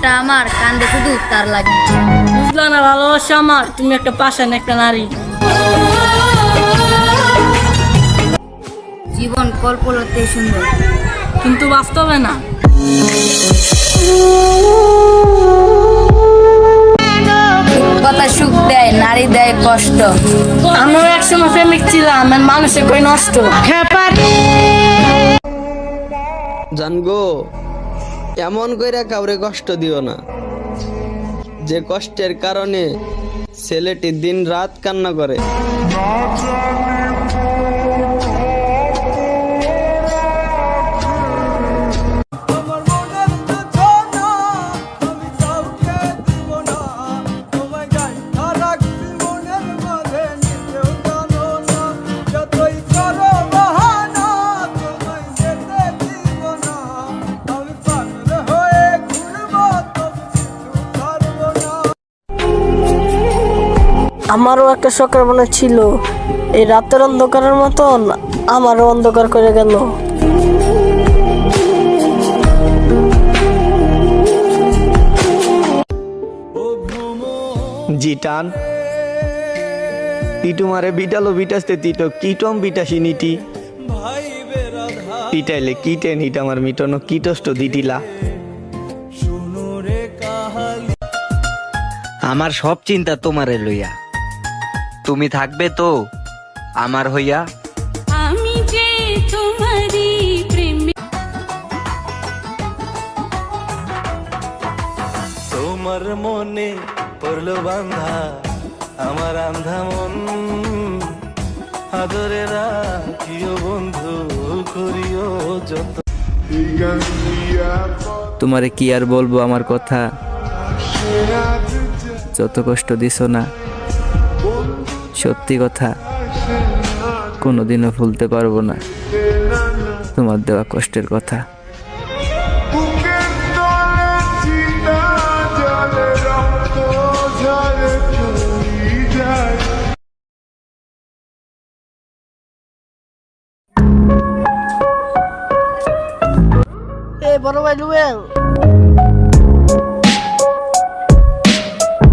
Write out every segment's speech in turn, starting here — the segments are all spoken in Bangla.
মনটা আমার কান্দে শুধু তার লাগে। বুঝলা না ভালোবাসা আমার, তুমি একটা পাষাণ একটা নারী। জীবন কল্পনাতে সুন্দর, কিন্তু বাস্তবে না। কথা সুখ দেয়, নারী দেয় কষ্ট। আমিও একসময় প্রেমিক ছিলাম, আর মানুষের কই নষ্ট। জানগো, এমন কইরা কাউরে কষ্ট দিও না, যে কষ্টের কারণে ছেলেটি দিন রাত কান্না করে। আমারও একটা শখের মনে ছিল, এই রাতের অন্ধকারের মতন আমারও অন্ধকার করে গেল। জিটান টিটু মারে বিটালো বিটাসতে তিটো কিটম বিটাসি নিটি পিটাইলে কিটে নিট আমার মিটনো কিটষ্ট দিটিলা। আমার সব চিন্তা তোমারে লইয়া, তুমি থাকবে তো আমার হইয়া। আমি যে তোমারই প্রেমে। তোমার মনে পড়লো বান্ধা আমার আন্ধা মন, আদরে রাখিও বন্ধু করিও যত। তোমারে কি আর বলবো আমার কথা, যত কষ্ট দিছো না, সত্যি কথা কোনোদিনও ভুলতে পারবো না তোমার দেওয়া কষ্টের কথা। এ বড় ভাই রুবেল,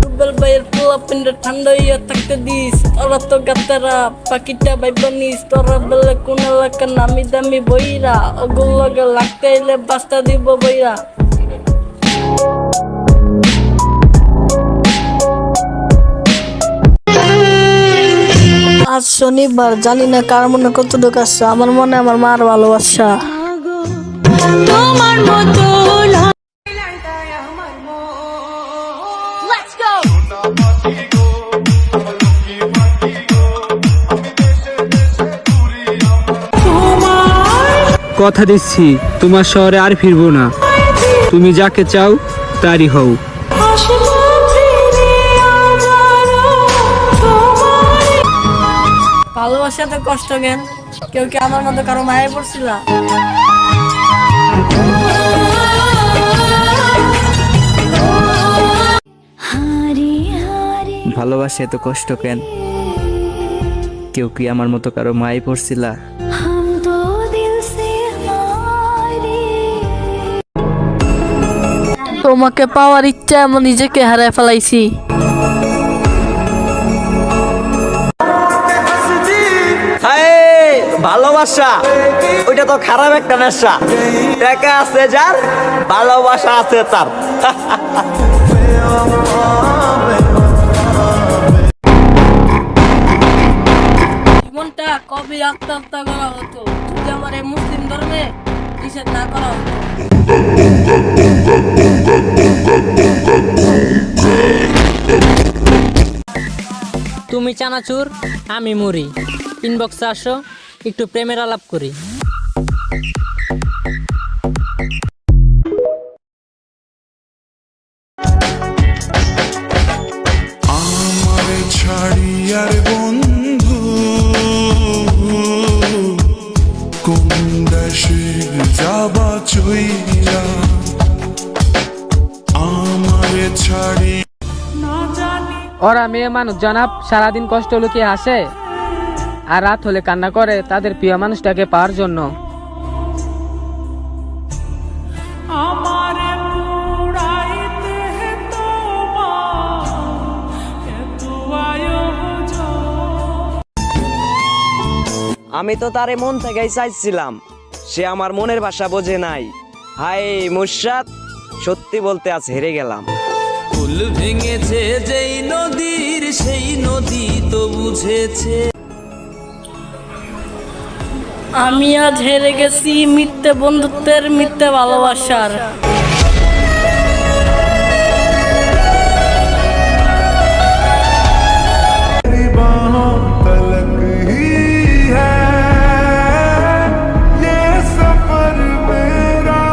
রুবেল ভাইয়ের পোলা পিন্ডে ঠান্ডা হইয়া থাকতে দিস। ওরা তো গাতারা পাখিটা ভাইবা নিস, তোরা বেলে কোন এলাকা নামি দামি বইরা, ওগুলোকে লাগতে এলে বাস্তা দিব বইরা। আজ শনিবার, জানি না কার মনে কতটুকু আছে, আমার মনে আমার মার ভালোবাসা। তোমার মতো কথা দিচ্ছি তোমার শহরে আর ফিরবো না, তুমি যাকে চাও তারই হও। ভালোবাসাতে কষ্ট জ্ঞান, কেউ কি আমার মতো কারো মায়ে পড়ছিল? ভালোবাসে এত কষ্ট কেন, কেউ কি আমার মতো কারো মাই পড়ছিলা? তোমাকে পাওয়ার ইচ্ছা আমি নিজেকে হারায় ফেলাইছি। ভালোবাসা ওইটা তো খারাপ একটা নেশা, টাকা আছে যার, ভালোবাসা আছে তার। জীবনটা কবে আত্মহত্যা করা হতো যদি আমার এই মুসলিম ধর্মে নিষেধ না করা হতো। তুমি চানাচুর আমি মুড়ি, ইনবক্সে আসো একটু প্রেমের আলাপ করি। আমার ছাড়িয়ার বন্ধু কোন দেশে যাবা চইলা, আমার ছাড়ি। ওরা মেয়ে মানুষ জনাব, সারাদিন কষ্ট লুকিয়ে আসে আর রাত হলে কান্না করে তাদের প্রিয় মানুষটাকে পাওয়ার জন্য। আমার পুরাইতে আমি তো তারে মন থেকেই চাইছিলাম, সে আমার মনের ভাষা বোঝে নাই। হায় মুর্শাদ, সত্যি বলতে আজ হেরে গেলাম। ফুল ভেঙেছে যেই নদীর, সেই নদী তো বুঝেছে। আমি আজ হেরে গেছি মিথ্যে বন্ধুত্বের, মিথ্যে ভালোবাসার। तेरी बाहों तलक ही है ये सफर मेरा।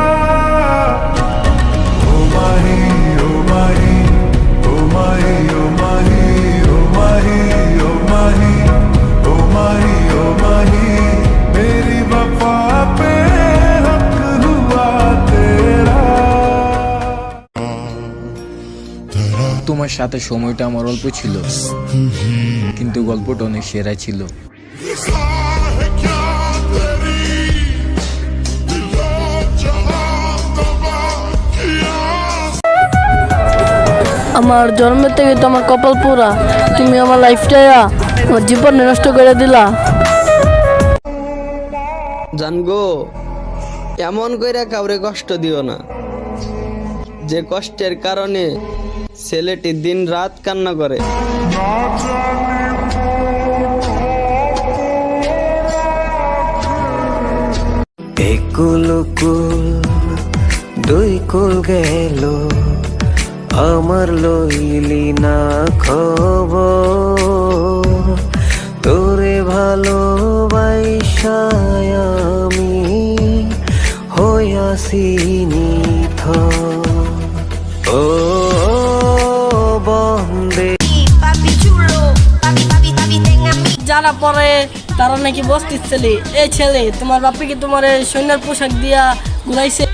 ओ माही ओ माही ओ माही ओ माही ओ माही ओ माही ओ माही ओ माही मेरी वफा पे हक हुआ तेरा। তোমার সাথে সময়টা আমার অল্প ছিল, কিন্তু গল্পটা অনেক সেরা ছিল। আমার জন্মের থেকে তো আমার কপাল পোড়া, তুমি আমার লাইফটা আমার জীবন নষ্ট করে দিলা। জানগো, এমন কইরা কাউরে কষ্ট দিও না, যে কষ্টের কারণে ছেলেটি দিন রাত কান্না করে। একুল কুল দুই কুল গেল, আমার লইলি না খবর। তোরে ভালোবাসায় আমি হইয়াছি নিথর। ও বন্দে যারা পরে তারা নাকি বস্তির ছেলে। এই ছেলে, তোমার বাপে কি তোমার সৈন্যের পোশাক দিয়া ঘুরাইছে?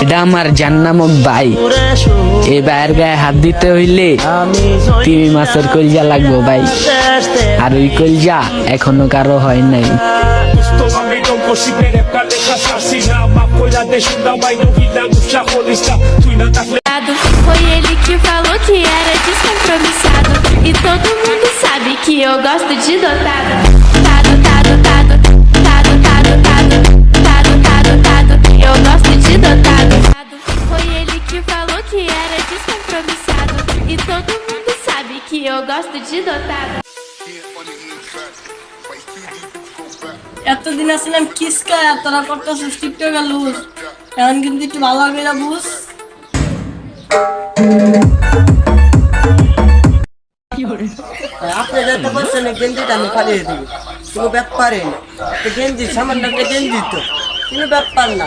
এটা আমার জান্নামক ভাই, এই ভাইয়ের গায়ে হাত দিতে হইলে তিমি মাছের কলজা লাগবো ভাই, আর ওই কলজা এখনো কারো হয় নাই। Foi ele que falou que era descompromissado. E todo mundo sabe que eu gosto de dotado. Tado, tado, tado, tado, tado, tado, tado, tado, tado. Eu gosto de dotado. Foi ele que falou que era descompromissado. E todo mundo sabe que eu gosto de dotado. এতদিন আসলাম কিসকা, তোরা করতেছিস টিকটক লুজ, এখন কিন্তু একটু ভালো হবে না বুঝ। আপনি যেতে পারছেন গেঞ্জিটা আমি ফালিয়ে দিই, কোনো ব্যাপারে না। গেঞ্জি সামান্য একটা গেঞ্জি তো, কোনো ব্যাপার না।